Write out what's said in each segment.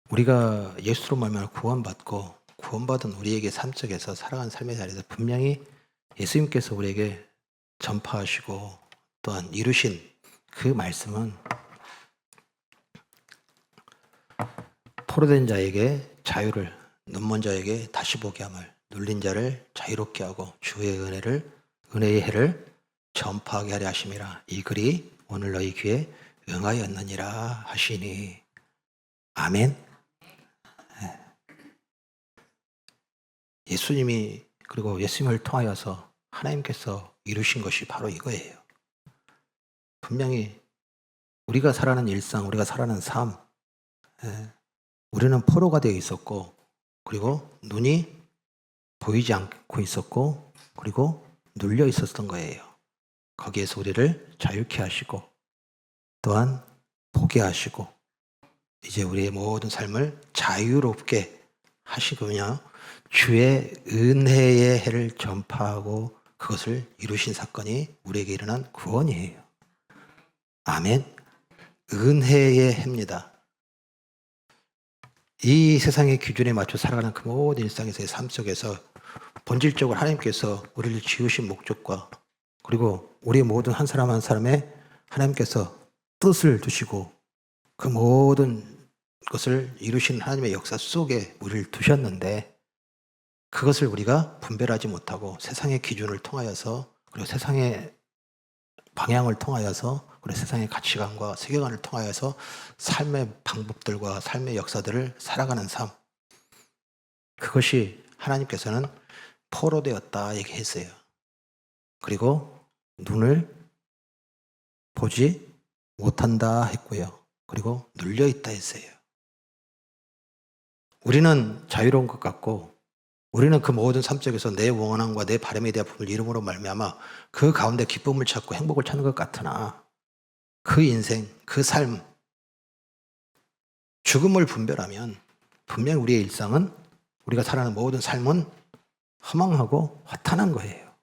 우리가 예수로 말미암아 구원받고 구원받은 우리에게 삶 속에서 살아가는 삶의 자리에서 분명히 예수님께서 우리에게 전파하시고 또한 이루신 그 말씀은 포로된 자에게 자유를, 눈먼 자에게 다시 보게 함을, 눌린 자를 자유롭게 하고 주의 은혜의 해를 전파하게 하려 하심이라. 이 글이 오늘 너희 귀에 응하였느니라 하시니. 아멘. 예수님이 그리고 예수님을 통하여서 하나님께서 이루신 것이 바로 이거예요. 분명히 우리가 살아가는 일상, 우리가 살아가는 삶, 우리는 포로가 되어 있었고, 그리고 눈이 보이지 않고 있었고, 그리고 눌려 있었던 거예요. 거기에서 우리를 자유케 하시고 또한 보게 하시고 이제 우리의 모든 삶을 자유롭게 하시고요, 주의 은혜의 해를 전파하고 그것을 이루신 사건이 우리에게 일어난 구원이에요. 아멘. 은혜의 해입니다. 이 세상의 기준에 맞춰 살아가는 그 모든 일상에서의 삶 속에서 본질적으로 하나님께서 우리를 지으신 목적과 그리고 우리 모든 한 사람 한 사람의 하나님께서 뜻을 두시고 그 모든 것을 이루신 하나님의 역사 속에 우리를 두셨는데, 그것을 우리가 분별하지 못하고 세상의 기준을 통하여서, 그리고 세상의 방향을 통하여서, 그리고 세상의 가치관과 세계관을 통하여서 삶의 방법들과 삶의 역사들을 살아가는 삶, 그것이 하나님께서는 포로되었다 얘기했어요. 그리고 눈을 보지 못한다 했고요. 그리고 눌려있다 했어요. 우리는 자유로운 것 같고, 우리는 그 모든 삶 속에서 내 원함과 내 바람에 대한 부분을 이름으로 말미암아 그 가운데 기쁨을 찾고 행복을 찾는 것 같으나, 그 인생, 그 삶, 죽음을 분별하면 분명히 우리의 일상은, 우리가 살아가는 모든 삶은 허망하고 허탄한 거예요.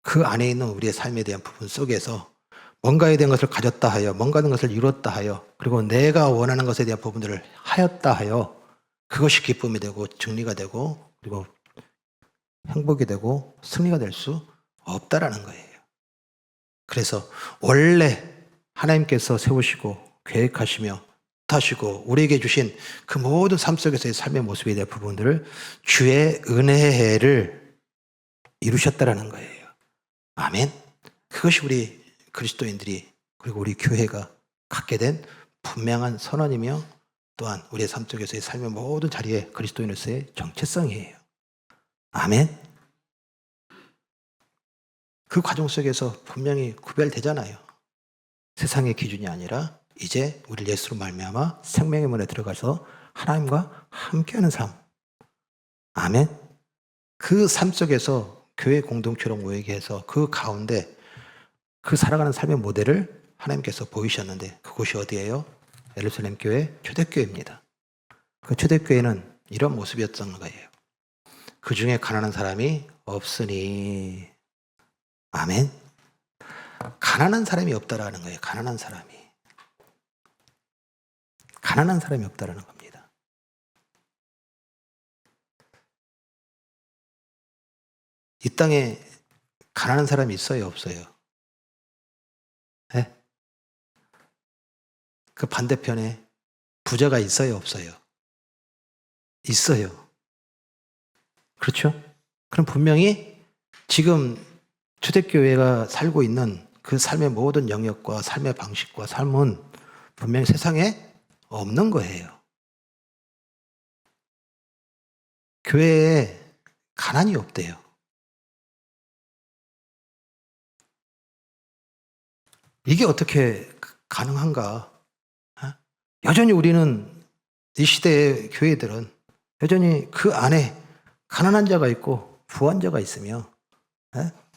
그 안에 있는 우리의 삶에 대한 부분 속에서 뭔가에 대한 것을 가졌다 하여, 뭔가의 것을 이뤘다 하여, 그리고 내가 원하는 것에 대한 부분들을 하였다 하여 그것이 기쁨이 되고 정리가 되고 그리고 행복이 되고 승리가 될 수 없다라는 거예요. 그래서 원래 하나님께서 세우시고 계획하시며 하시고 우리에게 주신 그 모든 삶 속에서의 삶의 모습에 대한 부분들을 주의 은혜를 이루셨다라는 거예요. 아멘. 그것이 우리 그리스도인들이, 그리고 우리 교회가 갖게 된 분명한 선언이며 또한 우리의 삶 속에서의 삶의 모든 자리에 그리스도인으로서의 정체성이에요. 아멘. 그 과정 속에서 분명히 구별되잖아요. 세상의 기준이 아니라 이제 우리 예수로 말미암아 생명의 문에 들어가서 하나님과 함께하는 삶. 아멘. 그 삶 속에서 교회 공동체로 모이게 해서 그 가운데 그 살아가는 삶의 모델을 하나님께서 보이셨는데, 그곳이 어디예요? 예루살렘 교회 초대교회입니다. 그 초대교회는 이런 모습이었던 거예요. 그 중에 가난한 사람이 없으니. 아멘. 가난한 사람이 없다라는 거예요. 가난한 사람이 없다라는 겁니다. 이 땅에 가난한 사람이 있어요, 없어요? 네? 그 반대편에 부자가 있어요, 없어요? 있어요. 그렇죠? 그럼 분명히 지금 초대교회가 살고 있는 그 삶의 모든 영역과 삶의 방식과 삶은 분명히 세상에 없는 거예요. 교회에 가난이 없대요. 이게 어떻게 가능한가? 여전히 우리는, 이 시대의 교회들은 여전히 그 안에 가난한 자가 있고 부한 자가 있으며,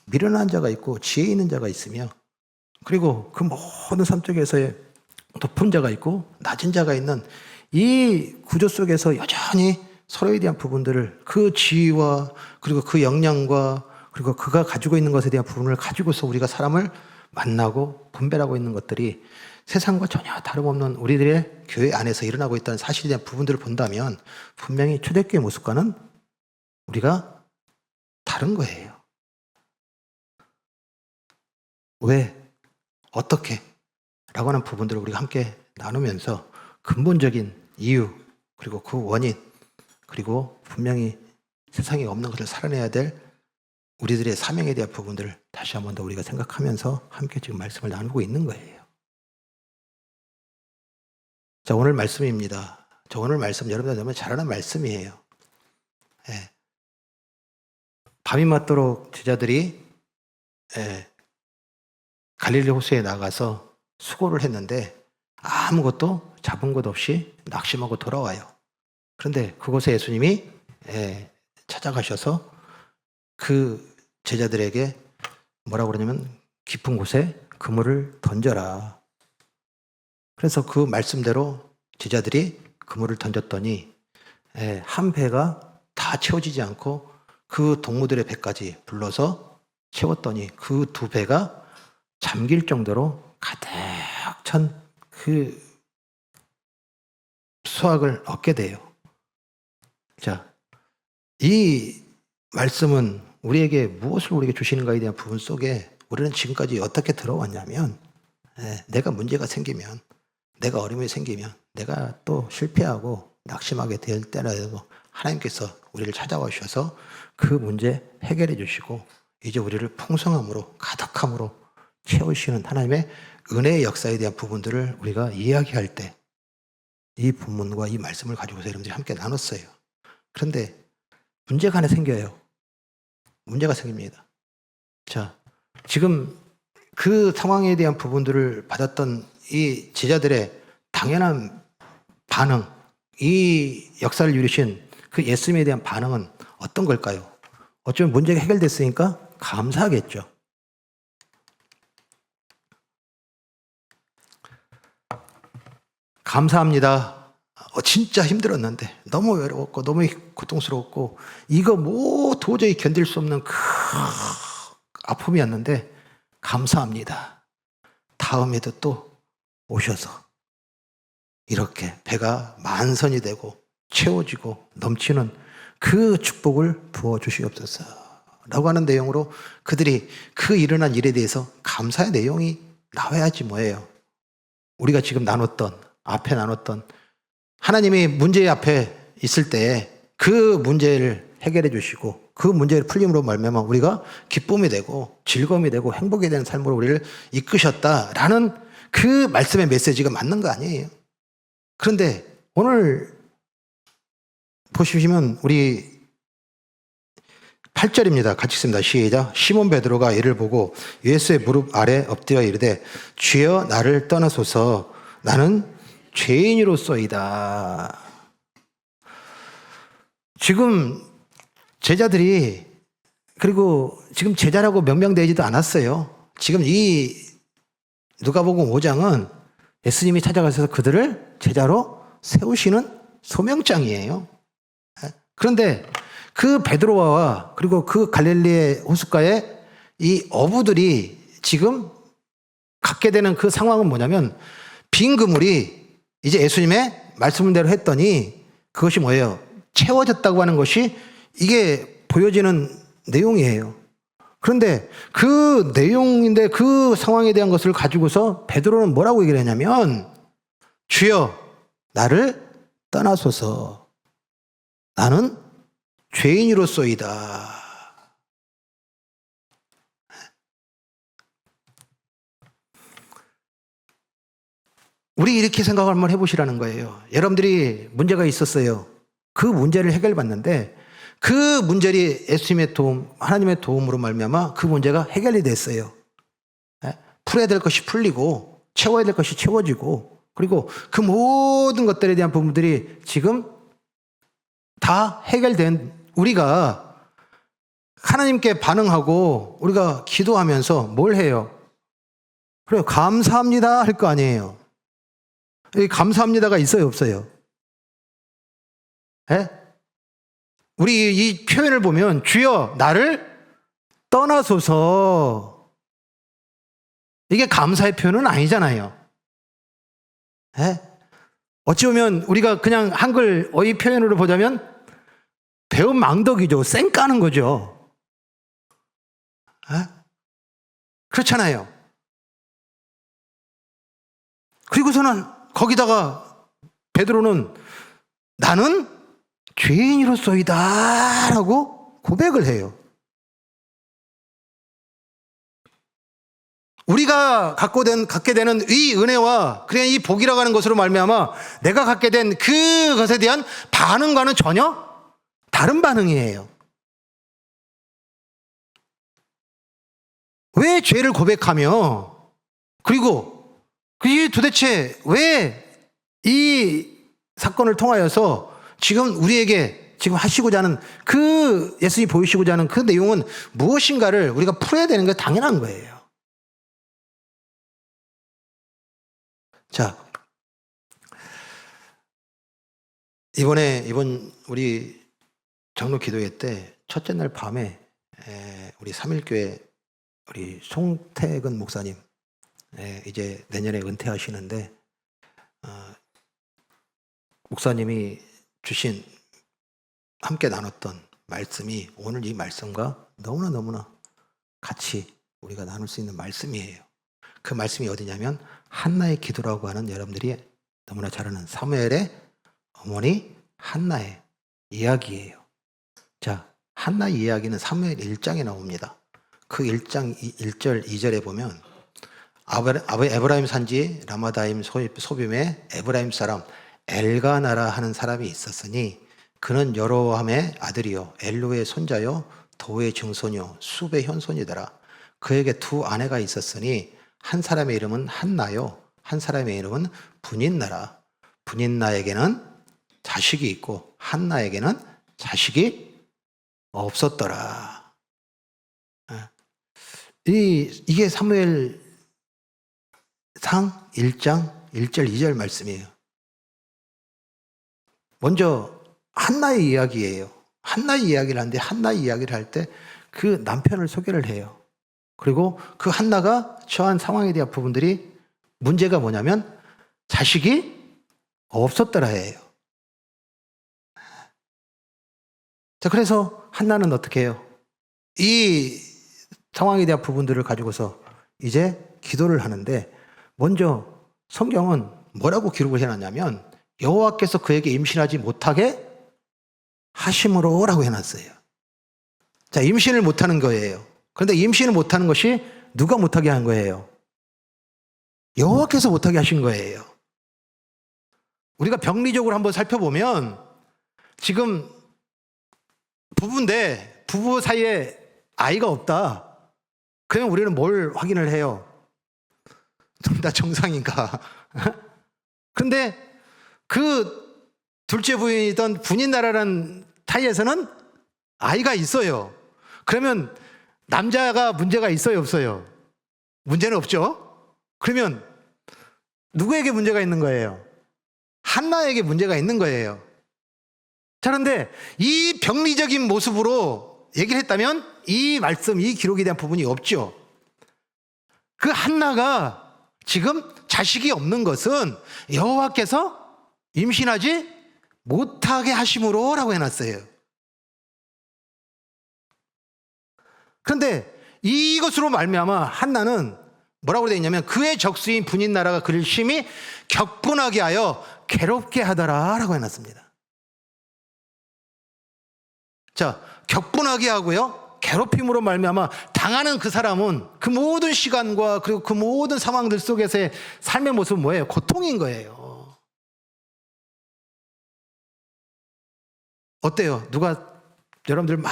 미련한 자가 있고 지혜 있는 자가 있으며, 그리고 그 모든 삶 속에서의 높은 자가 있고 낮은 자가 있는 이 구조 속에서 여전히 서로에 대한 부분들을, 그 지위와 그리고 그 역량과 그리고 그가 가지고 있는 것에 대한 부분을 가지고서 우리가 사람을 만나고 분별하고 있는 것들이 세상과 전혀 다름없는 우리들의 교회 안에서 일어나고 있다는 사실에 대한 부분들을 본다면 분명히 초대교회 모습과는 우리가 다른 거예요. 왜? 어떻게? 라고 하는 부분들을 우리가 함께 나누면서 근본적인 이유, 그리고 그 원인, 그리고 분명히 세상에 없는 것을 살아내야 될 우리들의 사명에 대한 부분들을 다시 한 번 더 우리가 생각하면서 함께 지금 말씀을 나누고 있는 거예요. 자, 오늘 말씀입니다. 저 오늘 말씀 여러분들 너무 잘 아는 말씀이에요. 예. 밤이 맞도록 제자들이 갈릴리 호수에 나가서 수고를 했는데 아무것도 잡은 것 없이 낙심하고 돌아와요. 그런데 그곳에 예수님이 찾아가셔서 그 제자들에게 뭐라고 그러냐면 깊은 곳에 그물을 던져라. 그래서 그 말씀대로 제자들이 그물을 던졌더니 한 배가 다 채워지지 않고 그 동무들의 배까지 불러서 채웠더니 그 두 배가 잠길 정도로 가득 찬 그 수확을 얻게 돼요. 자, 이 말씀은 우리에게 무엇을 우리에게 주시는가에 대한 부분 속에 우리는 지금까지 어떻게 들어왔냐면 내가 문제가 생기면, 내가 어려움이 생기면, 내가 또 실패하고 낙심하게 될 때라도 하나님께서 우리를 찾아와 주셔서 그 문제 해결해 주시고 이제 우리를 풍성함으로 가득함으로 채우시는 하나님의 은혜의 역사에 대한 부분들을 우리가 이야기할 때 이 본문과 이 말씀을 가지고서 여러분들이 함께 나눴어요. 그런데 문제가 하나 생겨요. 문제가 생깁니다. 자, 지금 그 상황에 대한 부분들을 받았던 이 제자들의 당연한 반응, 이 역사를 이루신 그 예수님에 대한 반응은 어떤 걸까요? 어쩌면 문제가 해결됐으니까 감사하겠죠. 감사합니다. 진짜 힘들었는데 너무 외로웠고 너무 고통스러웠고 이거 뭐 도저히 견딜 수 없는 그 아픔이었는데 감사합니다. 다음에도 또 오셔서 이렇게 배가 만선이 되고 채워지고 넘치는 그 축복을 부어주시옵소서 라고 하는 내용으로 그들이 그 일어난 일에 대해서 감사의 내용이 나와야지 뭐예요. 우리가 지금 앞에 나눴던 하나님이 문제 앞에 있을 때 그 문제를 해결해 주시고 그 문제를 풀림으로 말미암아 우리가 기쁨이 되고 즐거움이 되고 행복이 되는 삶으로 우리를 이끄셨다라는 그 말씀의 메시지가 맞는 거 아니에요. 그런데 오늘 보시면 우리 8절입니다. 같이 읽습니다. 시작. 시몬 베드로가 이를 보고 예수의 무릎 아래 엎드려 이르되 주여 나를 떠나소서 나는 죄인으로서이다. 지금 제자들이 그리고 지금 제자라고 명명되지도 않았어요. 지금 이 누가복음 5장은 예수님이 찾아가셔서 그들을 제자로 세우시는 소명장이에요. 그런데 그 베드로와 그리고 그 갈릴리의 호숫가에 이 어부들이 지금 갖게 되는 그 상황은 뭐냐면 빈 그물이 이제 예수님의 말씀대로 했더니 그것이 뭐예요? 채워졌다고 하는 것이 이게 보여지는 내용이에요. 그런데 그 내용인데 그 상황에 대한 것을 가지고서 베드로는 뭐라고 얘기를 했냐면 주여 나를 떠나소서 나는 죄인으로서이다. 우리 이렇게 생각을 한번 해보시라는 거예요. 여러분들이 문제가 있었어요. 그 문제를 해결받는데 그 문제를 예수님의 도움, 하나님의 도움으로 말미암아 그 문제가 해결이 됐어요. 풀어야 될 것이 풀리고 채워야 될 것이 채워지고 그리고 그 모든 것들에 대한 부분들이 지금 다 해결된 우리가 하나님께 반응하고 우리가 기도하면서 뭘 해요? 그래요. 감사합니다 할 거 아니에요. 이 감사합니다가 있어요, 없어요? 예? 우리 이 표현을 보면 주여 나를 떠나소서 이게 감사의 표현은 아니잖아요. 예? 어찌 보면 우리가 그냥 한글 어휘 표현으로 보자면 배운 망덕이죠. 쌩 까는 거죠. 예? 그렇잖아요. 그리고서는 거기다가 베드로는 나는 죄인으로서이다 라고 고백을 해요. 우리가 갖게 되는 이 은혜와 그냥 이 복이라고 하는 것으로 말미암아 내가 갖게 된 그것에 대한 반응과는 전혀 다른 반응이에요. 왜 죄를 고백하며 그리고 그게 도대체 왜 이 사건을 통하여서 지금 우리에게 지금 하시고자 하는 그 예수님이 보이시고자 하는 그 내용은 무엇인가를 우리가 풀어야 되는 게 당연한 거예요. 자, 이번 우리 장로 기도회 때 첫째 날 밤에 우리 삼일교회 우리 송태근 목사님 이제 내년에 은퇴하시는데 목사님이 주신 함께 나눴던 말씀이 오늘 이 말씀과 너무나 같이 우리가 나눌 수 있는 말씀이에요. 그 말씀이 어디냐면 한나의 기도라고 하는 여러분들이 너무나 잘 아는 사무엘의 어머니 한나의 이야기예요. 자, 한나의 이야기는 사무엘 1장에 나옵니다. 그 1장 1절 2절에 보면 에브라임 산지 라마다임 소빔에 에브라임 사람 엘가나라 하는 사람이 있었으니 그는 여로함의 아들이요 엘루의 손자요 도의 증손이요 숲의 현손이더라. 그에게 두 아내가 있었으니 한 사람의 이름은 한나요 한 사람의 이름은 분인나라. 분인나에게는 자식이 있고 한나에게는 자식이 없었더라. 이게 사무엘상 1장 1절 2절 말씀이에요. 먼저 한나의 이야기예요. 한나의 이야기를 하는데 한나의 이야기를 할 때 그 남편을 소개를 해요. 그리고 그 한나가 처한 상황에 대한 부분들이 문제가 뭐냐면 자식이 없었더라 해요. 자, 그래서 한나는 어떻게 해요? 이 상황에 대한 부분들을 가지고서 이제 기도를 하는데 먼저 성경은 뭐라고 기록을 해놨냐면 여호와께서 그에게 임신하지 못하게 하심으로라고 해놨어요. 자, 임신을 못하는 거예요. 그런데 임신을 못하는 것이 누가 못하게 한 거예요? 여호와께서 못하게 하신 거예요. 우리가 병리적으로 한번 살펴보면 지금 부부인데 부부 사이에 아이가 없다. 그러면 우리는 뭘 확인을 해요? 나 정상인가? 근데 그 둘째 부인이던 분인나라라는 타이에서는 아이가 있어요. 그러면 남자가 문제가 있어요, 없어요? 문제는 없죠. 그러면 누구에게 문제가 있는 거예요? 한나에게 문제가 있는 거예요. 자, 그런데 이 병리적인 모습으로 얘기를 했다면 이 말씀, 이 기록에 대한 부분이 없죠. 그 한나가 지금 자식이 없는 것은 여호와께서 임신하지 못하게 하심으로라고 해놨어요. 그런데 이것으로 말미암아 한나는 뭐라고 되어 있냐면 그의 적수인 분인나라가 그를 심히 격분하게 하여 괴롭게 하더라라고 해놨습니다. 자, 격분하게 하고요, 괴롭힘으로 말미암아 당하는 그 사람은 그 모든 시간과 그리고 그 모든 상황들 속에서의 삶의 모습은 뭐예요? 고통인 거예요. 어때요? 누가 여러분들 막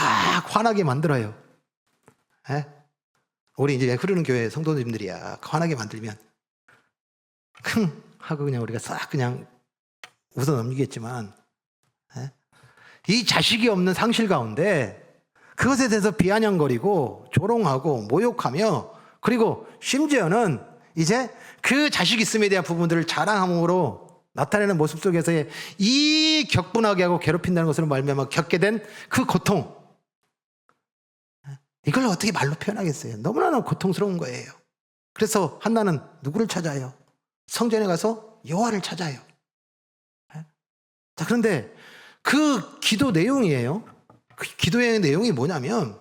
화나게 만들어요? 에? 우리 이제 흐르는 교회 성도님들이야. 화나게 만들면 킁 하고 그냥 우리가 싹 그냥 웃어 넘기겠지만, 이 자식이 없는 상실 가운데 그것에 대해서 비아냥거리고 조롱하고 모욕하며, 그리고 심지어는 이제 그 자식 있음에 대한 부분들을 자랑함으로 나타내는 모습 속에서의 이 격분하게 하고 괴롭힌다는 것으로 말미암아 겪게 된 그 고통, 이걸 어떻게 말로 표현하겠어요? 너무나 고통스러운 거예요. 그래서 한나는 누구를 찾아요? 성전에 가서 여호와를 찾아요. 자, 그런데 그 기도 내용이에요. 그 기도의 내용이 뭐냐면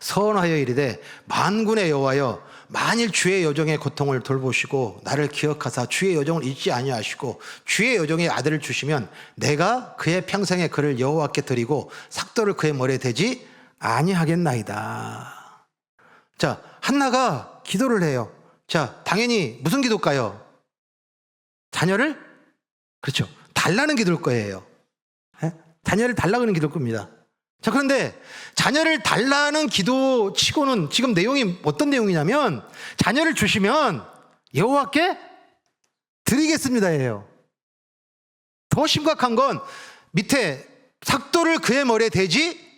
서원하여 이르되 만군의 여호와여 만일 주의 여종의 고통을 돌보시고 나를 기억하사 주의 여종을 잊지 아니하시고 주의 여종의 아들을 주시면 내가 그의 평생에 그를 여호와께 드리고 삭도를 그의 머리에 대지 아니하겠나이다. 자, 한나가 기도를 해요. 자, 당연히 무슨 기도일까요? 자녀를, 그렇죠, 달라는 기도일 거예요. 자녀를 달라는 기도일 겁니다. 자, 그런데 자녀를 달라는 기도 치고는 지금 내용이 어떤 내용이냐면 자녀를 주시면 여호와께 드리겠습니다예요. 더 심각한 건 밑에 삭도를 그의 머리에 대지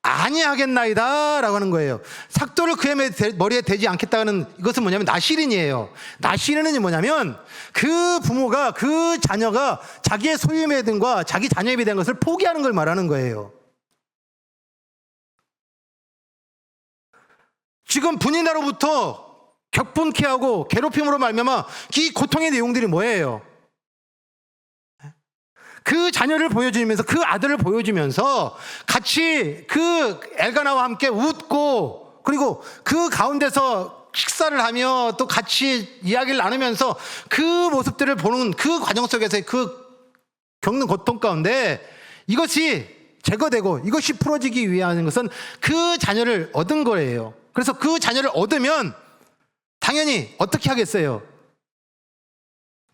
아니하겠나이다 라고 하는 거예요. 삭도를 그의 머리에 대지 않겠다는 이것은 뭐냐면 나시린이에요. 나시린은 뭐냐면 그 부모가, 그 자녀가 자기의 소유에 대한 것과 자기 자녀에 대한 것을 포기하는 걸 말하는 거예요. 지금 분이나로부터 격분케 하고 괴롭힘으로 말미암아 이 고통의 내용들이 뭐예요? 그 자녀를 보여주면서, 그 아들을 보여주면서 같이 그 엘가나와 함께 웃고, 그리고 그 가운데서 식사를 하며 또 같이 이야기를 나누면서 그 모습들을 보는 그 과정 속에서 그 겪는 고통 가운데 이것이 제거되고 이것이 풀어지기 위한 것은 그 자녀를 얻은 거예요. 그래서 그 자녀를 얻으면 당연히 어떻게 하겠어요?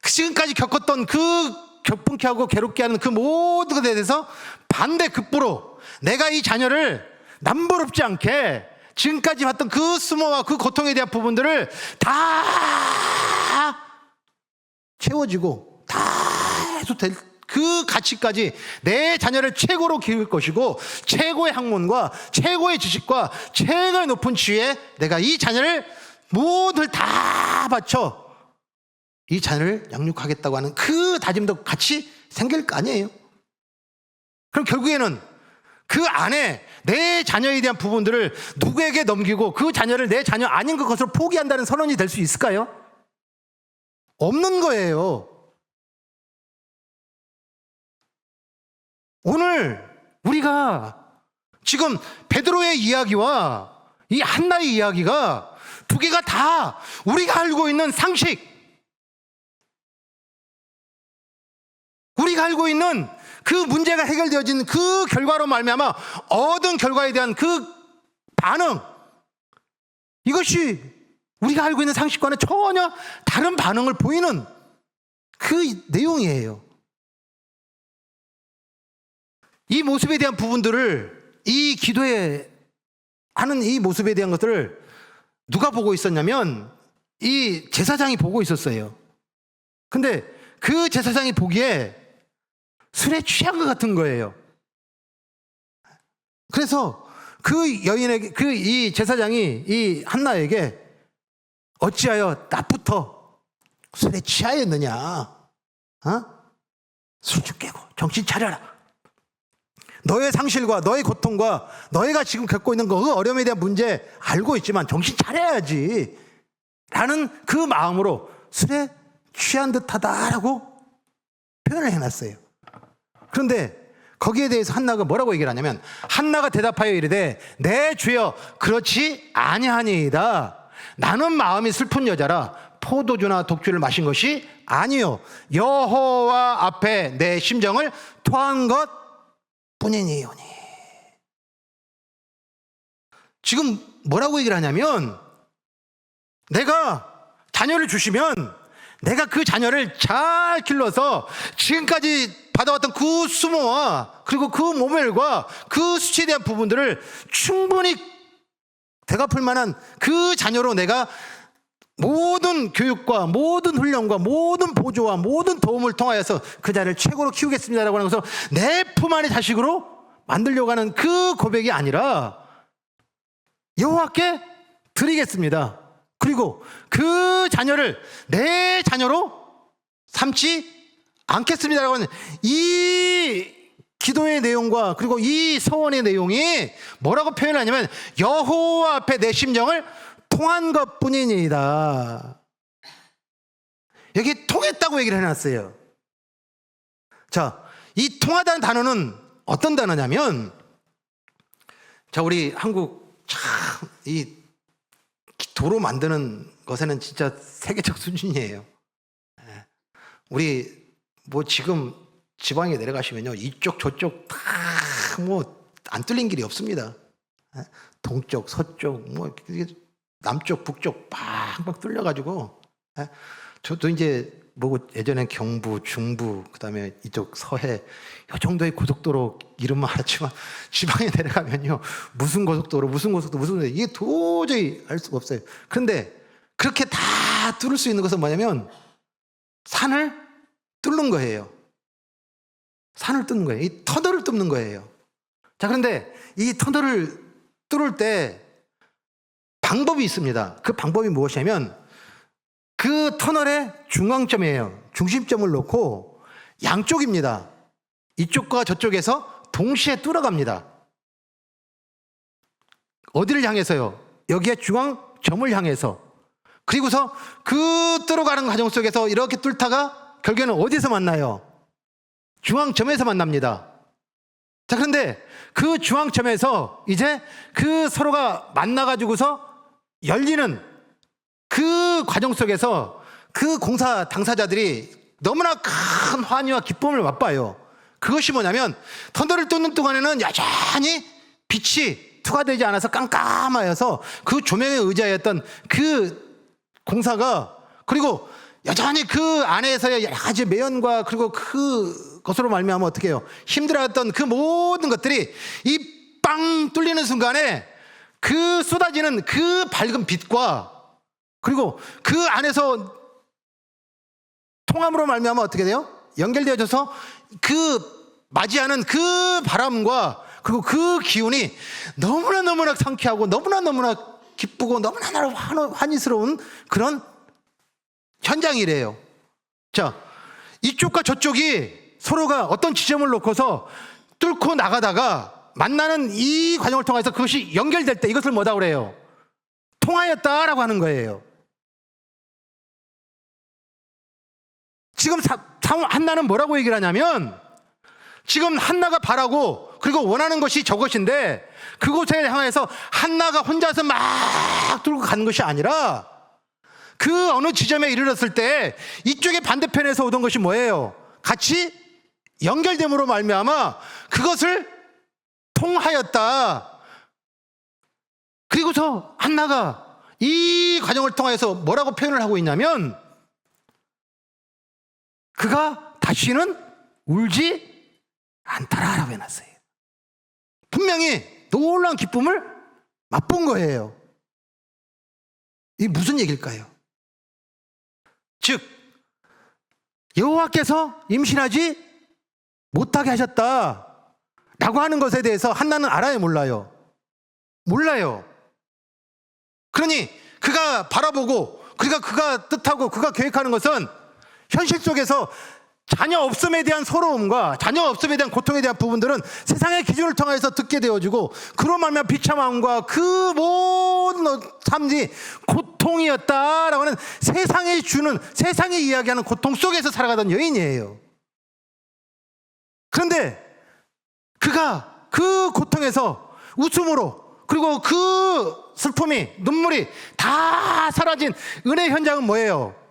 지금까지 겪었던 그 격분케 하고 괴롭게 하는 그 모든 것에 대해서 반대급부로 내가 이 자녀를 남부럽지 않게 지금까지 봤던 그 수모와 그 고통에 대한 부분들을 다 채워지고 다 해서 될 그 가치까지 내 자녀를 최고로 키울 것이고 최고의 학문과 최고의 지식과 최고의 높은 지위에 내가 이 자녀를 모두 다 바쳐 이 자녀를 양육하겠다고 하는 그 다짐도 같이 생길 거 아니에요. 그럼 결국에는 그 안에 내 자녀에 대한 부분들을 누구에게 넘기고 그 자녀를 내 자녀 아닌 것으로 포기한다는 선언이 될 수 있을까요? 없는 거예요. 오늘 우리가 지금 베드로의 이야기와 이 한나의 이야기가 두 개가 다 우리가 알고 있는 상식, 우리가 알고 있는 그 문제가 해결되어진 그 결과로 말미암아 얻은 결과에 대한 그 반응, 이것이 우리가 알고 있는 상식과는 전혀 다른 반응을 보이는 그 내용이에요. 이 모습에 대한 부분들을, 이 기도에 하는 이 모습에 대한 것들을 누가 보고 있었냐면 이 제사장이 보고 있었어요. 근데 그 제사장이 보기에 술에 취한 것 같은 거예요. 그래서 그 여인에게, 그 이 제사장이 이 한나에게 어찌하여 낮부터 술에 취하였느냐? 술 좀 깨고 정신 차려라. 너의 상실과 너의 고통과 너희가 지금 겪고 있는 그 어려움에 대한 문제 알고 있지만 정신 차려야지 라는 그 마음으로 술에 취한 듯하다라고 표현을 해놨어요. 그런데 거기에 대해서 한나가 뭐라고 얘기를 하냐면 한나가 대답하여 이르되 내 주여 그렇지 아니하니이다. 나는 마음이 슬픈 여자라 포도주나 독주를 마신 것이 아니요 여호와 앞에 내 심정을 토한 것 뿐이니오니. 지금 뭐라고 얘기를 하냐면 내가 자녀를 주시면 내가 그 자녀를 잘 길러서 지금까지 받아왔던 그 수모와 그리고 그 모멸과 그 수치에 대한 부분들을 충분히 대갚을 만한 그 자녀로 내가 모든 교육과 모든 훈련과 모든 보조와 모든 도움을 통하여서 그 자를 최고로 키우겠습니다라고 하는 것을 내 품 안의 자식으로 만들려고 하는 그 고백이 아니라 여호와께 드리겠습니다. 그리고 그 자녀를 내 자녀로 삼지 않겠습니다라고 하는 이 기도의 내용과 그리고 이 서원의 내용이 뭐라고 표현하냐면 여호와 앞에 내 심정을 통한 것 뿐이니이다. 여기 통했다고 얘기를 해놨어요. 자, 이 통하다는 단어는 어떤 단어냐면, 자, 우리 한국 참 이 도로 만드는 것에는 진짜 세계적 수준이에요. 우리 뭐 지금 지방에 내려가시면요, 이쪽 저쪽 다 뭐 안 뚫린 길이 없습니다. 동쪽 서쪽 뭐 남쪽 북쪽 팍팍 뚫려가지고, 저도 이제 뭐 예전엔 경부 중부 그다음에 이쪽 서해 이 정도의 고속도로 이름만 알았지만 지방에 내려가면요, 무슨 고속도로 이게 도저히 알 수가 없어요. 그런데 그렇게 다 뚫을 수 있는 것은 뭐냐면 산을 뚫는 거예요. 산을 뚫는 거예요. 이 터널을 뚫는 거예요. 자, 그런데 이 터널을 뚫을 때 방법이 있습니다. 그 방법이 무엇이냐면, 그 터널의 중앙점이에요. 중심점을 놓고 양쪽입니다. 이쪽과 저쪽에서 동시에 뚫어갑니다. 어디를 향해서요? 여기에 중앙점을 향해서. 그리고서 그 뚫어가는 과정 속에서 이렇게 뚫다가 결국에는 어디서 만나요? 중앙점에서 만납니다. 자, 그런데 그 중앙점에서 이제 그 서로가 만나가지고서 열리는 그 과정 속에서 그 공사 당사자들이 너무나 큰 환희와 기쁨을 맛봐요. 그것이 뭐냐면, 터널을 뚫는 동안에는 여전히 빛이 투과되지 않아서 깜깜하여서 그 조명에 의지하였던 그 공사가, 그리고 여전히 그 안에서의 여러 가지 매연과 그리고 그것으로 말미암아 어떻게 해요? 힘들어했던 그 모든 것들이 이 빵 뚫리는 순간에 그 쏟아지는 그 밝은 빛과 그리고 그 안에서 통함으로 말미암아 어떻게 돼요? 연결되어져서 그 맞이하는 그 바람과 그리고 그 기운이 너무나 상쾌하고 너무나 기쁘고 너무나 환희스러운 그런 현장이래요. 자, 이쪽과 저쪽이 서로가 어떤 지점을 놓고서 뚫고 나가다가 만나는 이 과정을 통해서 그것이 연결될 때 이것을 뭐다 그래요? 통하였다라고 하는 거예요. 지금 한나는 뭐라고 얘기를 하냐면, 지금 한나가 바라고 그리고 원하는 것이 저것인데, 그곳에 향해서 한나가 혼자서 막 뚫고 가는 것이 아니라 그 어느 지점에 이르렀을 때 이쪽의 반대편에서 오던 것이 뭐예요? 같이 연결됨으로 말미암아 그것을 통하였다. 그리고서 한나가 이 과정을 통해서 뭐라고 표현을 하고 있냐면, 그가 다시는 울지 않더라라고 해놨어요. 분명히 놀라운 기쁨을 맛본 거예요. 이게 무슨 얘기일까요? 즉, 여호와께서 임신하지 못하게 하셨다 라고 하는 것에 대해서 한나는 알아요, 몰라요? 몰라요. 그러니 그가 바라보고 그가 뜻하고 그가 계획하는 것은 현실 속에서 자녀 없음에 대한 서러움과 자녀 없음에 대한 고통에 대한 부분들은 세상의 기준을 통해서 듣게 되어지고, 그로 말미암아 비참함과 그 모든 삶이 고통이었다라고 하는 세상이 이야기하는 고통 속에서 살아가던 여인이에요. 그런데 그가 그 고통에서 웃음으로, 그리고 그 슬픔이, 눈물이 다 사라진 은혜 현장은 뭐예요?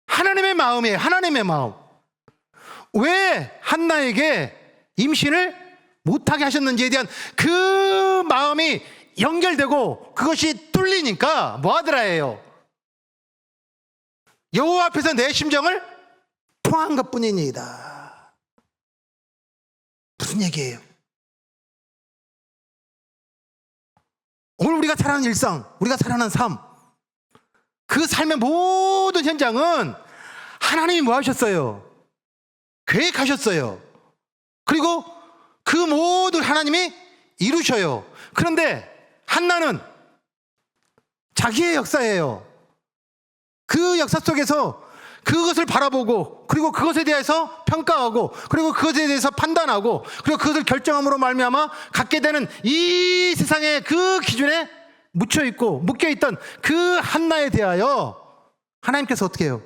하나님의 마음이에요. 하나님의 마음. 왜 한나에게 임신을 못하게 하셨는지에 대한 그 마음이 연결되고 그것이 뚫리니까 뭐 하더라예요? 여호와 앞에서 내 심정을 통한 것뿐이니이다. 무슨 얘기예요? 오늘 우리가 살아가는 일상, 우리가 살아가는 삶, 그 삶의 모든 현장은 하나님이 뭐 하셨어요? 계획하셨어요. 그리고 그 모든 하나님이 이루셔요. 그런데 한나는 자기의 역사예요. 그 역사 속에서 그것을 바라보고, 그리고 그것에 대해서 평가하고, 그리고 그것에 대해서 판단하고, 그리고 그것을 결정함으로 말미암아 갖게 되는 이 세상의 그 기준에 묻혀있고 묶여있던 그 한나에 대하여 하나님께서 어떻게 해요?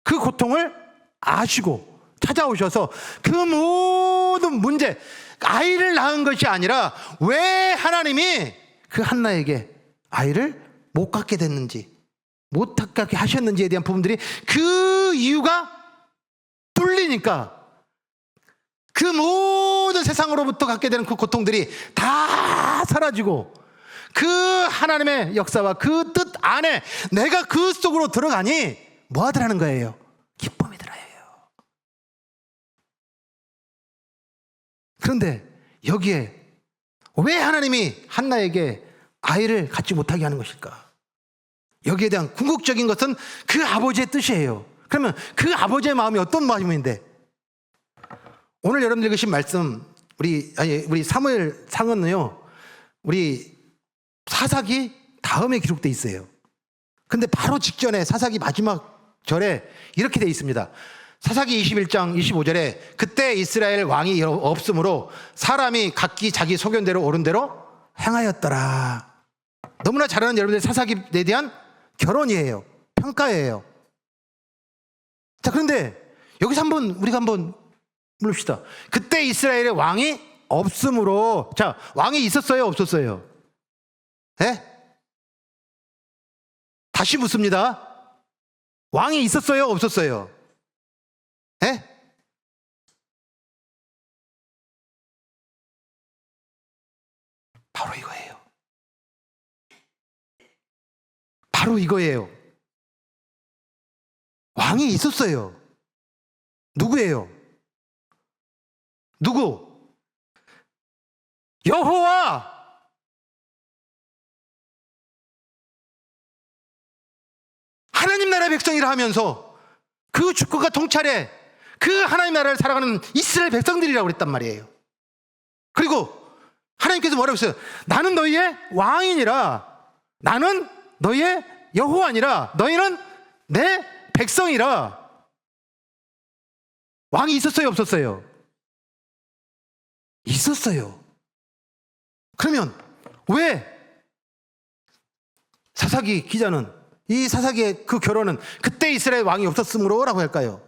그 고통을 아시고 찾아오셔서 그 모든 문제, 아이를 낳은 것이 아니라 왜 하나님이 그 한나에게 아이를 못 갖게 됐는지, 못 갖게 하셨는지에 대한 부분들이, 그 이유가 뚫리니까 그 모든 세상으로부터 갖게 되는 그 고통들이 다 사라지고, 그 하나님의 역사와 그 뜻 안에 내가 그 속으로 들어가니 뭐 하더라는 거예요? 기쁨이 들어요. 그런데 여기에 왜 하나님이 한나에게 아이를 갖지 못하게 하는 것일까? 여기에 대한 궁극적인 것은 그 아버지의 뜻이에요. 그러면 그 아버지의 마음이 어떤 마음인데, 오늘 여러분들 읽으신 말씀, 우리 사무엘 상은요, 우리 사사기 다음에 기록되어 있어요. 근데 바로 직전에 사사기 마지막 절에 이렇게 되어 있습니다. 사사기 21장 25절에 그때 이스라엘 왕이 없으므로 사람이 각기 자기 소견대로 옳은 대로 행하였더라. 너무나 잘 아는 여러분들 사사기에 대한 결론이에요. 평가예요. 자, 그런데 여기서 우리가 한번 물읍시다. 그때 이스라엘의 왕이 없으므로, 자, 왕이 있었어요, 없었어요? 네? 다시 묻습니다. 왕이 있었어요, 없었어요? 네? 바로 이거예요. 바로 이거예요. 왕이 있었어요. 누구예요? 누구? 여호와! 하나님 나라의 백성이라 하면서 그 주권과 통찰에 그 하나님 나라를 살아가는 이스라엘 백성들이라고 그랬단 말이에요. 그리고 하나님께서 뭐라고 했어요? 나는 너희의 왕이니라. 나는 너희의 여호와니라. 너희는 내 백성이라. 왕이 있었어요, 없었어요? 있었어요. 그러면 왜 사사기 기자는 이 사사기의 그 결론은 그때 이스라엘 왕이 없었으므로 라고 할까요?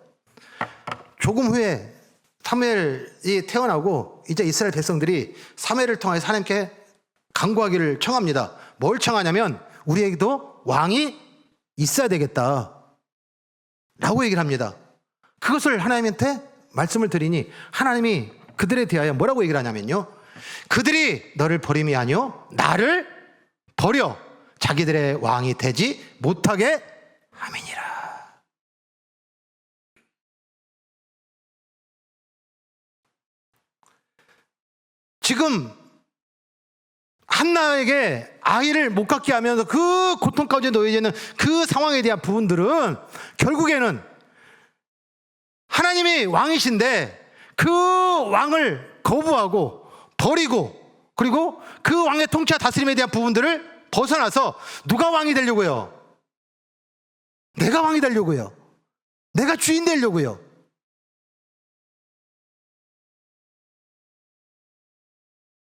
조금 후에 사무엘이 태어나고 이제 이스라엘 백성들이 사무엘을 통해서 하나님께 간구하기를 청합니다. 뭘 청하냐면 우리에게도 왕이 있어야 되겠다 라고 얘기를 합니다. 그것을 하나님한테 말씀을 드리니 하나님이 그들에 대하여 뭐라고 얘기를 하냐면요, 그들이 너를 버림이 아니요 나를 버려 자기들의 왕이 되지 못하게 함이니라. 지금 한나에게 아이를 못 갖게 하면서 그 고통 가운데 놓여져 있는 그 상황에 대한 부분들은 결국에는 하나님이 왕이신데 그 왕을 거부하고 버리고, 그리고 그 왕의 통치와 다스림에 대한 부분들을 벗어나서 누가 왕이 되려고요? 내가 왕이 되려고요. 내가 주인 되려고요.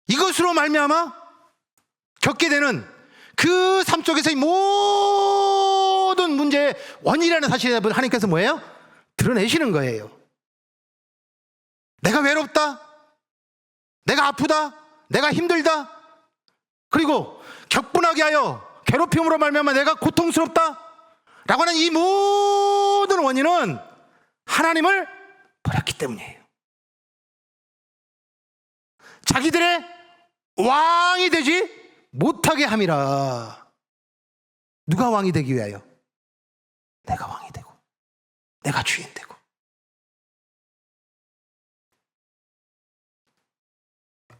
이것으로 말미암아 겪게 되는 그 삶 속에서의 모든 문제의 원인이라는 사실을 하나님께서 뭐예요? 드러내시는 거예요. 내가 외롭다, 내가 아프다, 내가 힘들다, 그리고 격분하게 하여 괴롭힘으로 말미암아 내가 고통스럽다 라고 하는 이 모든 원인은 하나님을 버렸기 때문이에요. 자기들의 왕이 되지 못하게 함이라. 누가 왕이 되기 위하여? 내가 왕이 되고 내가 주인 되고.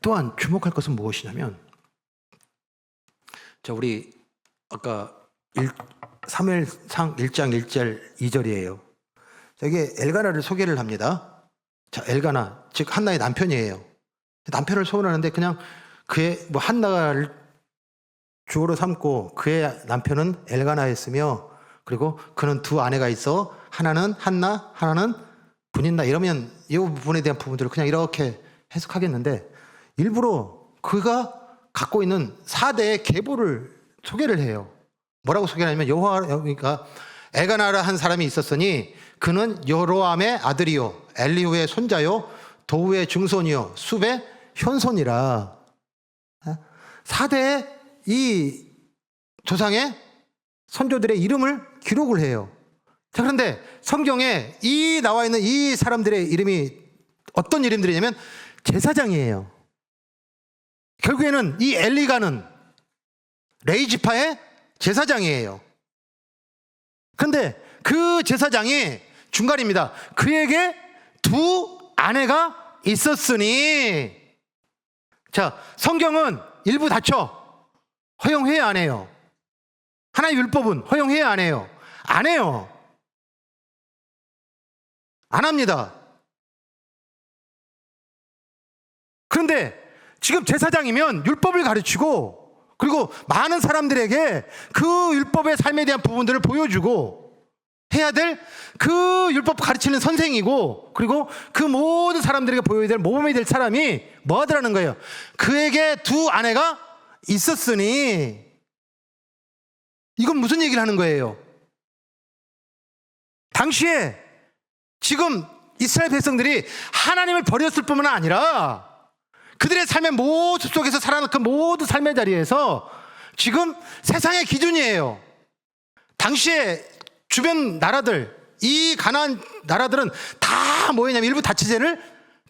또한 주목할 것은 무엇이냐면, 자, 우리 아까 사무엘상 1장 1절 2절이에요. 여기에 엘가나를 소개를 합니다. 자, 엘가나, 즉 한나의 남편이에요. 남편을 소원하는데 그냥 그의 한나를 주어로 삼고 그의 남편은 엘가나였으며, 그리고 그는 두 아내가 있어 하나는 한나, 하나는 분인나, 이러면 이 부분에 대한 부분들을 그냥 이렇게 해석하겠는데, 일부러 그가 갖고 있는 4대의 계보를 소개를 해요. 뭐라고 소개를 하냐면, 여호와, 그러니까 엘가나라 한 사람이 있었으니 그는 여로암의 아들이요 엘리후의 손자요 도후의 증손이요 숲의 현손이라. 4대의 이 조상의 선조들의 이름을 기록을 해요. 자, 그런데 성경에 이 나와 있는 이 사람들의 이름이 어떤 이름들이냐면 제사장이에요. 결국에는 이 엘리가는 레이지파의 제사장이에요. 그런데 그 제사장이 중간입니다. 그에게 두 아내가 있었으니. 자, 성경은 일부 닫혀 허용해야 안 해요. 하나의 율법은 허용해야 안 해요. 안 해요. 안 합니다. 그런데 지금 제사장이면 율법을 가르치고 그리고 많은 사람들에게 그 율법의 삶에 대한 부분들을 보여주고 해야 될 그 율법 가르치는 선생이고 그리고 그 모든 사람들에게 보여야 될 모범이 될 사람이 뭐 하더라는 거예요? 그에게 두 아내가 있었으니. 이건 무슨 얘기를 하는 거예요? 당시에 지금 이스라엘 백성들이 하나님을 버렸을 뿐만 아니라 그들의 삶의 모습 속에서 살아가는 그 모든 삶의 자리에서 지금 세상의 기준이에요. 당시에 주변 나라들, 이 가나안 나라들은 다 뭐였냐면 일부 다처제를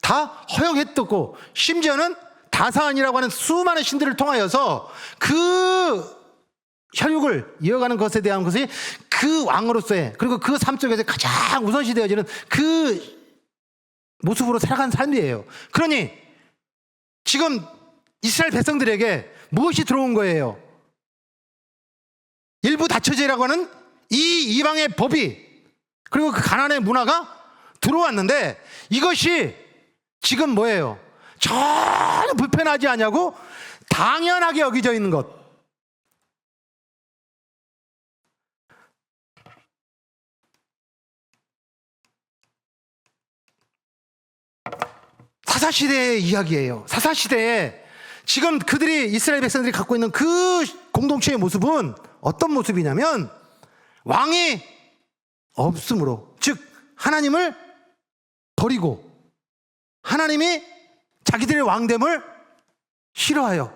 다 허용했었고 심지어는 다사안이라고 하는 수많은 신들을 통하여서 그 혈육을 이어가는 것에 대한 것이 그 왕으로서의 그리고 그 삶 속에서 가장 우선시 되어지는 그 모습으로 살아가는 삶이에요. 그러니 지금 이스라엘 백성들에게 무엇이 들어온 거예요? 일부 다처제라고 하는 이 이방의 법이 그리고 그 가나안의 문화가 들어왔는데 이것이 지금 뭐예요? 전혀 불편하지 않냐고 당연하게 여겨져 있는 것. 사사시대의 이야기예요. 사사시대에 지금 그들이 이스라엘 백성들이 갖고 있는 그 공동체의 모습은 어떤 모습이냐면 왕이 없으므로, 즉 하나님을 버리고 하나님이 자기들의 왕됨을 싫어하여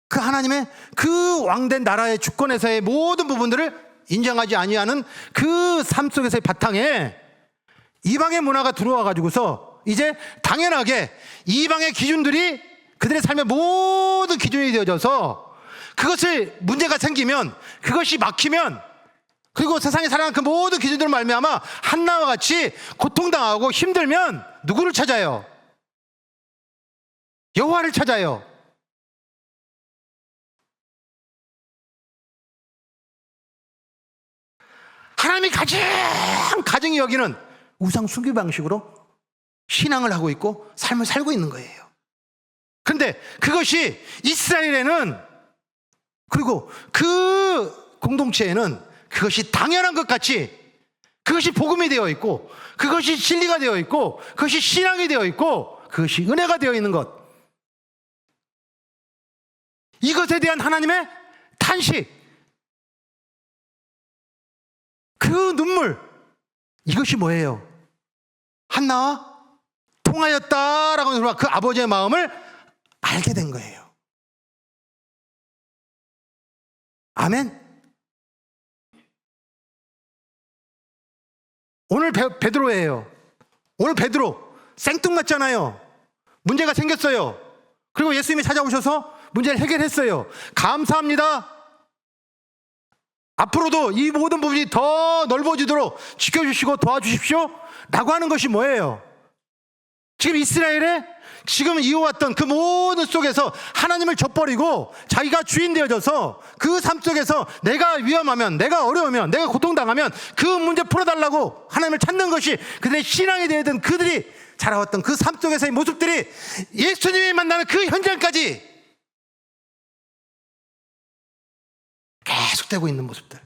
그 하나님의 그 왕된 나라의 주권에서의 모든 부분들을 인정하지 아니하는 그 삶 속에서의 바탕에 이방의 문화가 들어와 가지고서 이제 당연하게 이방의 기준들이 그들의 삶의 모든 기준이 되어져서 그것을 문제가 생기면 그것이 막히면 그리고 세상에 살아가는 그 모든 기준들을 말미암아 한나와 같이 고통당하고 힘들면 누구를 찾아요? 여호와를 찾아요. 하나님이 가장 여기는 우상 숭배 방식으로 신앙을 하고 있고 삶을 살고 있는 거예요. 그런데 그것이 이스라엘에는 그리고 그 공동체에는 그것이 당연한 것 같이 그것이 복음이 되어 있고 그것이 진리가 되어 있고 그것이 신앙이 되어 있고 그것이 은혜가 되어 있는 것, 이것에 대한 하나님의 탄식, 그 눈물, 이것이 뭐예요? 한나와 통하였다라고 하는 그 아버지의 마음을 알게 된 거예요. 아멘. 오늘 베드로예요. 오늘 베드로 생뚱맞잖아요. 문제가 생겼어요. 그리고 예수님이 찾아오셔서 문제를 해결했어요. 감사합니다. 앞으로도 이 모든 부분이 더 넓어지도록 지켜주시고 도와주십시오 라고 하는 것이 뭐예요? 지금 이스라엘에 지금 이어왔던 그 모든 속에서 하나님을 저버리고 자기가 주인 되어져서 그 삶 속에서 내가 위험하면, 내가 어려우면, 내가 고통당하면 그 문제 풀어달라고 하나님을 찾는 것이 그들의 신앙이 되어든 그들이 자라왔던 그 삶 속에서의 모습들이 예수님이 만나는 그 현장까지 계속되고 있는 모습들.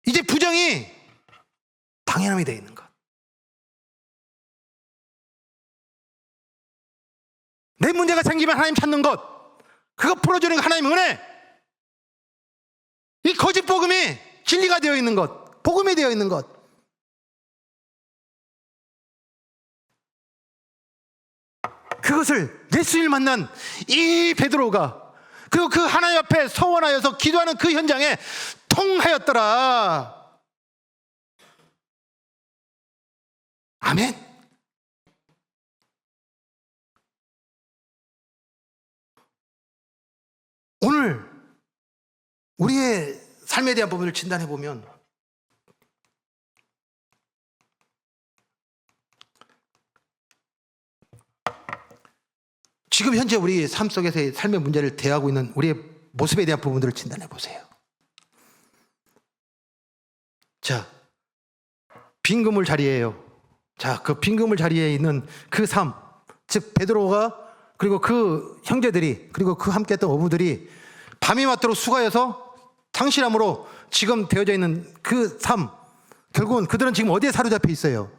이제 부정이 당연함이 되어 있는 것. 내 문제가 생기면 하나님 찾는 것, 그거 풀어주는 거 하나님 은혜. 이 거짓 복음이 진리가 되어 있는 것, 복음이 되어 있는 것. 그것을 예수님을 만난 이 베드로가, 그리고 그 하나님 앞에 서원하여서 기도하는 그 현장에 통하였더라. 아멘. 오늘 우리의 삶에 대한 부분을 진단해 보면 지금 현재 우리 삶 속에서의 삶의 문제를 대하고 있는 우리의 모습에 대한 부분들을 진단해 보세요. 자, 빈 그물 자리예요. 자, 그 빈 그물 자리에 있는 그 삶, 즉 베드로가, 그리고 그 형제들이, 그리고 그 함께했던 어부들이 밤이 맞도록 수고하여서 상실함으로 지금 되어져 있는 그 삶, 결국은 그들은 지금 어디에 사로잡혀 있어요?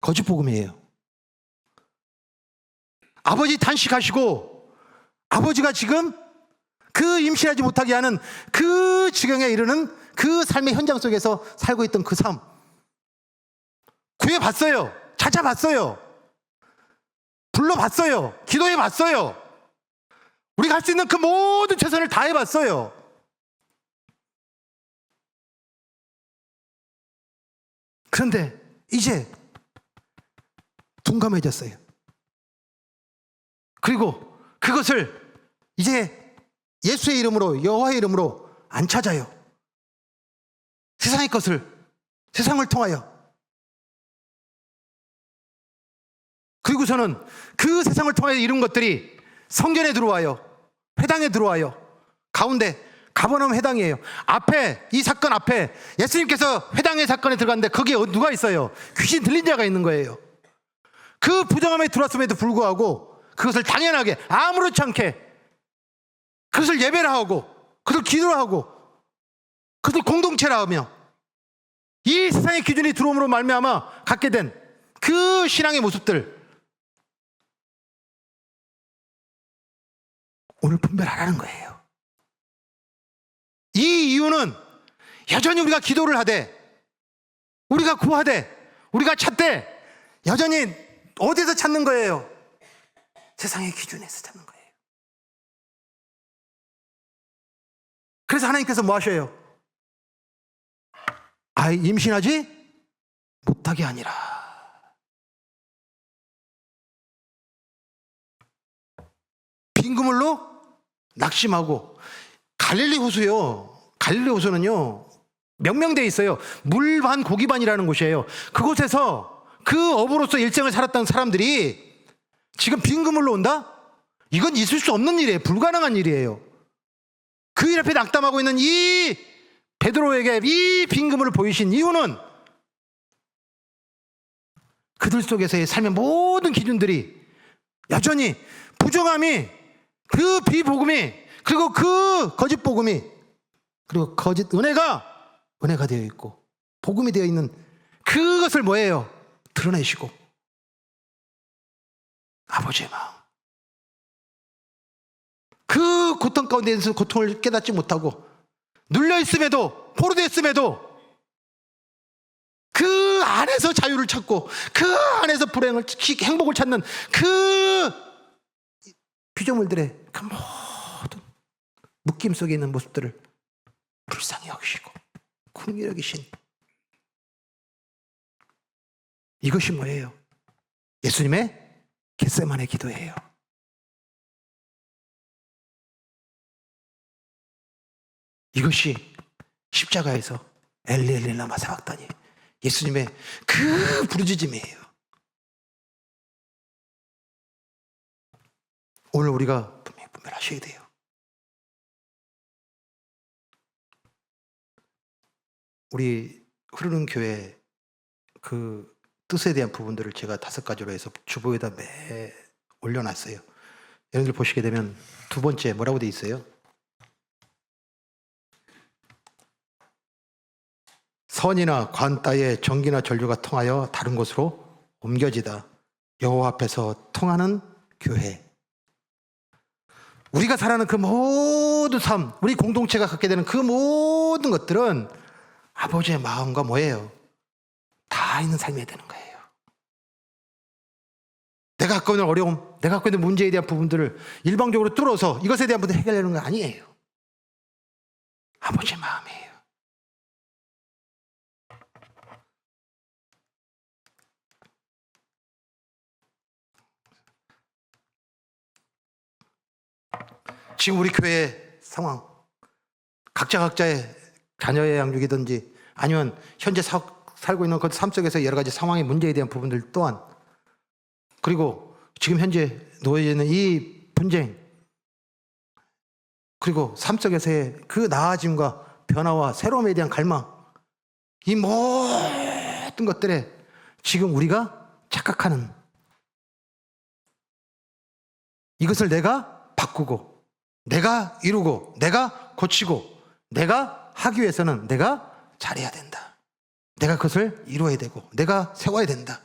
거짓 복음이에요. 아버지 단식하시고 아버지가 지금 그 임신하지 못하게 하는 그 지경에 이르는 그 삶의 현장 속에서 살고 있던 그 삶, 구해봤어요. 찾아봤어요. 불러봤어요. 기도해봤어요. 우리가 할 수 있는 그 모든 최선을 다해봤어요. 그런데 이제 둔감해졌어요. 그리고 그것을 이제 예수의 이름으로, 여호와의 이름으로 안 찾아요. 세상의 것을, 세상을 통하여. 그리고서는 그 세상을 통하여 이룬 것들이 성전에 들어와요. 회당에 들어와요. 가운데 가버나움 회당이에요. 앞에, 이 사건 앞에 예수님께서 회당의 사건에 들어갔는데 거기에 누가 있어요? 귀신 들린 자가 있는 거예요. 그 부정함에 들어왔음에도 불구하고 그것을 당연하게 아무렇지 않게 그것을 예배를 하고, 그것을 기도를 하고, 그것을 공동체라 하며 이 세상의 기준이 들어옴으로 말미암아 갖게 된 그 신앙의 모습들, 오늘 분별하라는 거예요. 이 이유는 여전히 우리가 기도를 하되, 우리가 구하되, 우리가 찾되 여전히 어디서 찾는 거예요? 세상의 기준에서 찾는 거예요. 그래서 하나님께서 뭐 하셔요? 아이 임신하지 못하게 아니라. 빈 그물로 낙심하고. 갈릴리 호수요. 갈릴리 호수는요, 명명되어 있어요. 물 반 고기 반이라는 곳이에요. 그곳에서 그 어부로서 일생을 살았던 사람들이 지금 빈 그물로 온다? 이건 있을 수 없는 일이에요. 불가능한 일이에요. 그 일 앞에 낙담하고 있는 이 베드로에게 이 빈 그물을 보이신 이유는 그들 속에서의 삶의 모든 기준들이 여전히 부정함이, 그 비복음이, 그리고 그 거짓 복음이, 그리고 거짓 은혜가 되어 있고 복음이 되어 있는 그것을 뭐예요? 드러내시고 아버지의 마음, 그 고통 가운데서 고통을 깨닫지 못하고 눌려있음에도, 포로되어 있음에도 그 안에서 자유를 찾고 그 안에서 행복을 찾는 그 피조물들의 그 모든 묶임 속에 있는 모습들을 불쌍히 여기시고 긍휼히 여기신, 이것이 뭐예요? 예수님의 겟세마네 기도예요. 이것이 십자가에서 엘리 엘리 라마 사박다니, 예수님의 그 부르짖음이에요. 오늘 우리가 분명히 분별하셔야 돼요. 우리 흐르는 교회 그 뜻에 대한 부분들을 제가 5가지로 해서 주보에다 올려놨어요. 여러분들 보시게 되면 두 번째 뭐라고 돼 있어요? 선이나 관따의 정기나 전류가 통하여 다른 곳으로 옮겨지다. 여호와 앞에서 통하는 교회. 우리가 살아가는 그 모든 삶, 우리 공동체가 갖게 되는 그 모든 것들은 아버지의 마음과 뭐예요? 다 있는 삶이 되는 거예요. 내가 갖고 있는 어려움, 내가 갖고 있는 문제에 대한 부분들을 일방적으로 뚫어서 이것에 대한 부분을 해결하는 거 아니에요. 아버지의 마음이에요. 지금 우리 교회 상황, 각자의 자녀의 양육이든지 아니면 현재 살고 있는 그 삶 속에서 여러 가지 상황의 문제에 대한 부분들 또한, 그리고 지금 현재 놓여져 있는 이 분쟁, 그리고 삶 속에서의 그 나아짐과 변화와 새로움에 대한 갈망, 이 모든 것들에 지금 우리가 착각하는, 이것을 내가 바꾸고 내가 이루고 내가 고치고 내가 하기 위해서는 내가 잘해야 된다. 내가 그것을 이루어야 되고 내가 세워야 된다.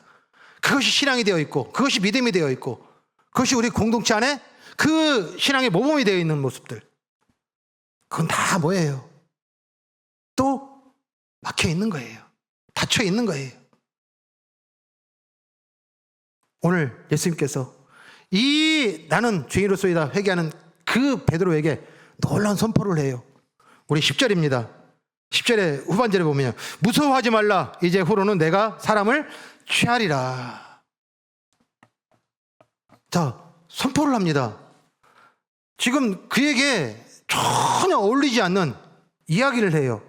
그것이 신앙이 되어 있고 그것이 믿음이 되어 있고 그것이 우리 공동체 안에 그 신앙의 모범이 되어 있는 모습들, 그건 다 뭐예요? 또 막혀 있는 거예요. 닫혀 있는 거예요. 오늘 예수님께서 이 나는 죄인으로서이다 회개하는 그 베드로에게 놀라운 선포를 해요. 우리 10절입니다. 10절의 후반절에 보면 무서워하지 말라. 이제 후로는 내가 사람을 취하리라. 자, 선포를 합니다. 지금 그에게 전혀 어울리지 않는 이야기를 해요.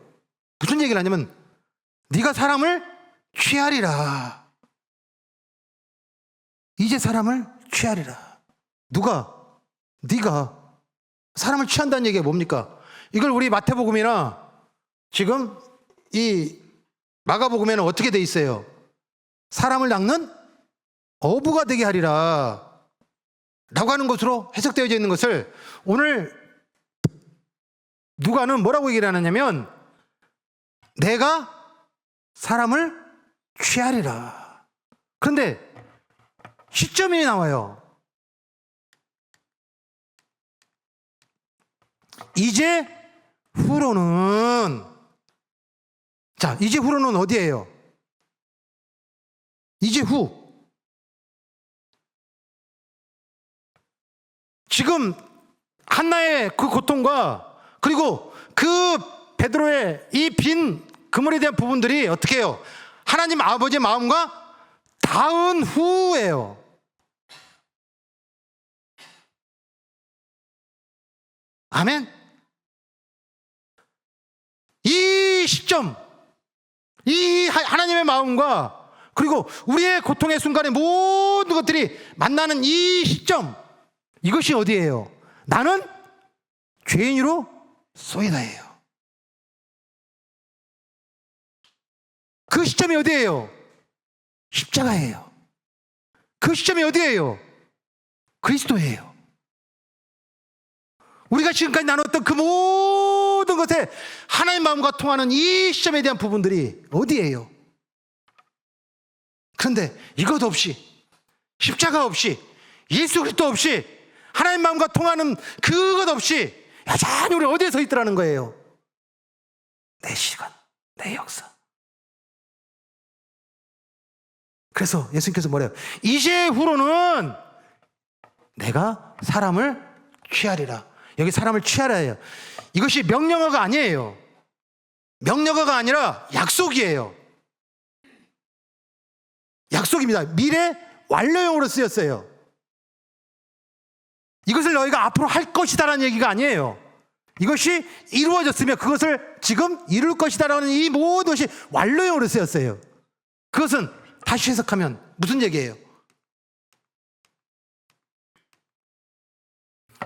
무슨 얘기를 하냐면 네가 사람을 취하리라. 이제 사람을 취하리라. 누가? 네가 사람을 취한다는 얘기가 뭡니까? 이걸 우리 마태복음이나 지금 이 마가복음에는 어떻게 돼 있어요? 사람을 낚는 어부가 되게 하리라 라고 하는 것으로 해석되어져 있는 것을 오늘 누가는 뭐라고 얘기를 하느냐면 내가 사람을 취하리라. 그런데 시점이 나와요. 이제 후로는, 자, 이제 후로는 어디예요? 이제 후. 지금 한나의 그 고통과 그리고 그 베드로의 이 빈 그물에 대한 부분들이 어떻게 해요? 하나님 아버지의 마음과 닿은 후예요. 아멘. 이 시점, 이 하나님의 마음과 그리고 우리의 고통의 순간에 모든 것들이 만나는 이 시점, 이것이 어디예요? 나는 죄인으로 쏘이다예요. 그 시점이 어디예요? 십자가예요. 그 시점이 어디예요? 그리스도예요. 우리가 지금까지 나눴던 그 모든 것에 하나님 마음과 통하는 이 시점에 대한 부분들이 어디예요? 그런데 이것 없이, 십자가 없이, 예수 그리스도 없이, 하나님 마음과 통하는 그것 없이 여전히 우리 어디에 서 있더라는 거예요? 내 시간, 내 역사. 그래서 예수님께서 뭐래요? 이제 후로는 내가 사람을 취하리라. 여기 사람을 취하라예요. 이것이 명령어가 아니에요. 명령어가 아니라 약속이에요. 약속입니다. 미래 완료형으로 쓰였어요. 이것을 너희가 앞으로 할 것이다라는 얘기가 아니에요. 이것이 이루어졌으면 그것을 지금 이룰 것이다라는 이 모든 것이 완료형으로 쓰였어요. 그것은 다시 해석하면 무슨 얘기예요?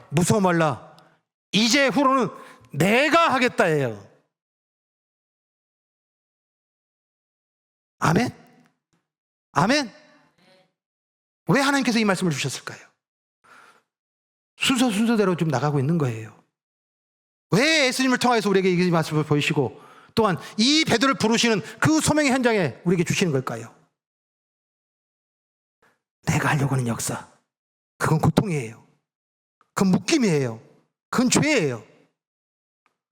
무서워 말라. 이제 후로는 내가 하겠다예요. 아멘? 아멘? 왜 하나님께서 이 말씀을 주셨을까요? 순서대로 좀 나가고 있는 거예요. 왜 예수님을 통해서 우리에게 이 말씀을 보이시고 또한 이 베드로를 부르시는 그 소명의 현장에 우리에게 주시는 걸까요? 내가 하려고 하는 역사, 그건 고통이에요. 그건 묶임이에요. 그건 죄예요.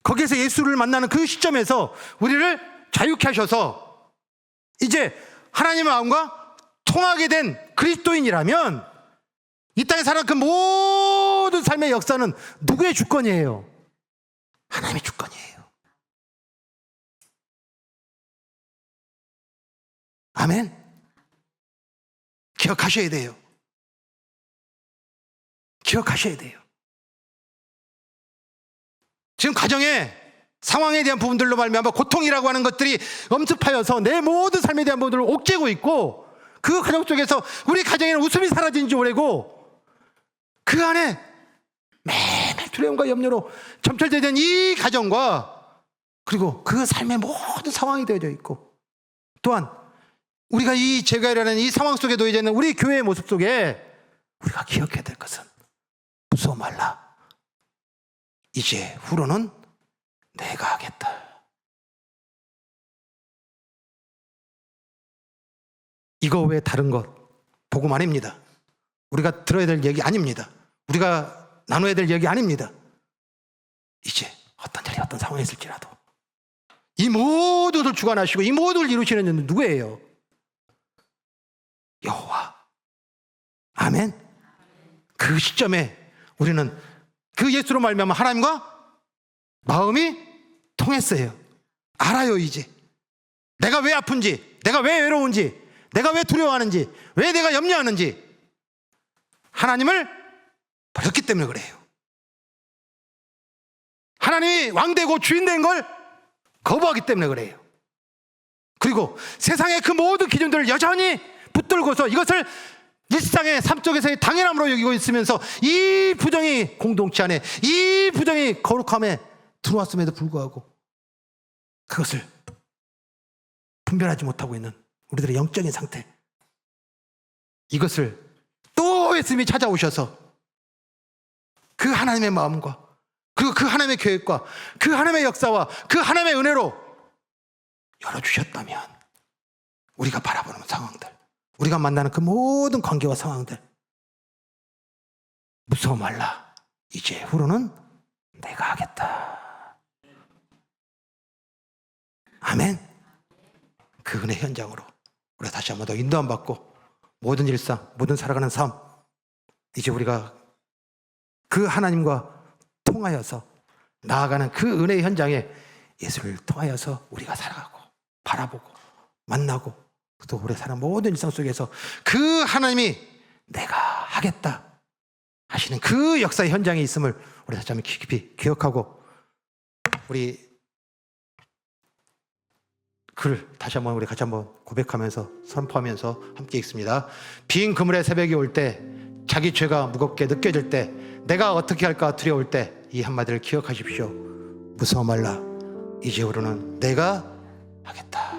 거기에서 예수를 만나는 그 시점에서 우리를 자유케 하셔서 이제 하나님의 마음과 통하게 된 그리스도인이라면 이 땅에 살아가는 그 모든 삶의 역사는 누구의 주권이에요? 하나님의 주권이에요. 아멘. 기억하셔야 돼요. 기억하셔야 돼요. 지금 가정의 상황에 대한 부분들로 말미암아 고통이라고 하는 것들이 엄습하여서 내 모든 삶에 대한 부분들을 옥죄고 있고, 그 가정 속에서 우리 가정에는 웃음이 사라진 지 오래고, 그 안에 매일 두려움과 염려로 점철되는 이 가정과, 그리고 그 삶의 모든 상황이 되어져 있고, 또한 우리가 이 제가이라는 이 상황 속에 놓여져 있는 우리 교회의 모습 속에 우리가 기억해야 될 것은, 무서워 말라. 이제 후로는 내가 하겠다. 이거 외에 다른 것 복음 아닙니다. 우리가 들어야 될 얘기 아닙니다. 우리가 나눠야 될 얘기 아닙니다. 이제 어떤 자리 어떤 상황에 있을지라도 이 모든 것을 주관하시고 이 모든 걸 이루시는 분은 누구예요? 여호와. 아멘. 그 시점에 우리는 그 예수로 말미암아 하나님과 마음이 통했어요. 알아요. 이제 내가 왜 아픈지, 내가 왜 외로운지, 내가 왜 두려워하는지, 왜 내가 염려하는지, 하나님을 버렸기 때문에 그래요. 하나님이 왕되고 주인된 걸 거부하기 때문에 그래요. 그리고 세상의 그 모든 기준들을 여전히 붙들고서 이것을 일상의 삶 속에서의 당연함으로 여기고 있으면서 이 부정이 공동체 안에, 이 부정이 거룩함에 들어왔음에도 불구하고 그것을 분별하지 못하고 있는 우리들의 영적인 상태, 이것을 또 예수님이 찾아오셔서 그 하나님의 마음과 그리고 그 하나님의 계획과 그 하나님의 역사와 그 하나님의 은혜로 열어주셨다면, 우리가 바라보는 상황들, 우리가 만나는 그 모든 관계와 상황들, 무서워 말라. 이제 후로는 내가 하겠다. 아멘. 그 은혜 현장으로 우리가 다시 한번 더 인도함 받고 모든 일상, 모든 살아가는 삶, 이제 우리가 그 하나님과 통하여서 나아가는 그 은혜의 현장에 예수를 통하여서 우리가 살아가고 바라보고 만나고 또 우리 사는 모든 일상 속에서 그 하나님이 내가 하겠다 하시는 그 역사의 현장에 있음을 우리 다시 한번 깊이 기억하고, 우리 글 다시 한번 우리 같이 한번 고백하면서 선포하면서 함께 읽습니다. 빈 그물의 새벽이 올 때, 자기 죄가 무겁게 느껴질 때, 내가 어떻게 할까 두려울 때 이 한마디를 기억하십시오. 무서워 말라. 이제후로는 내가 하겠다.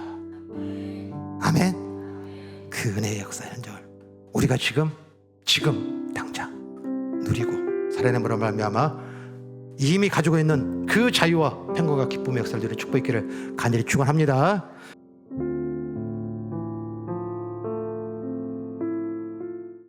아멘. 그 은혜의 역사 현장을 우리가 지금 당장 누리고 살아내므로 말미암아 이미 가지고 있는 그 자유와 평강과 기쁨의 역사를 누리는 축복이 있기를 간절히 축원합니다.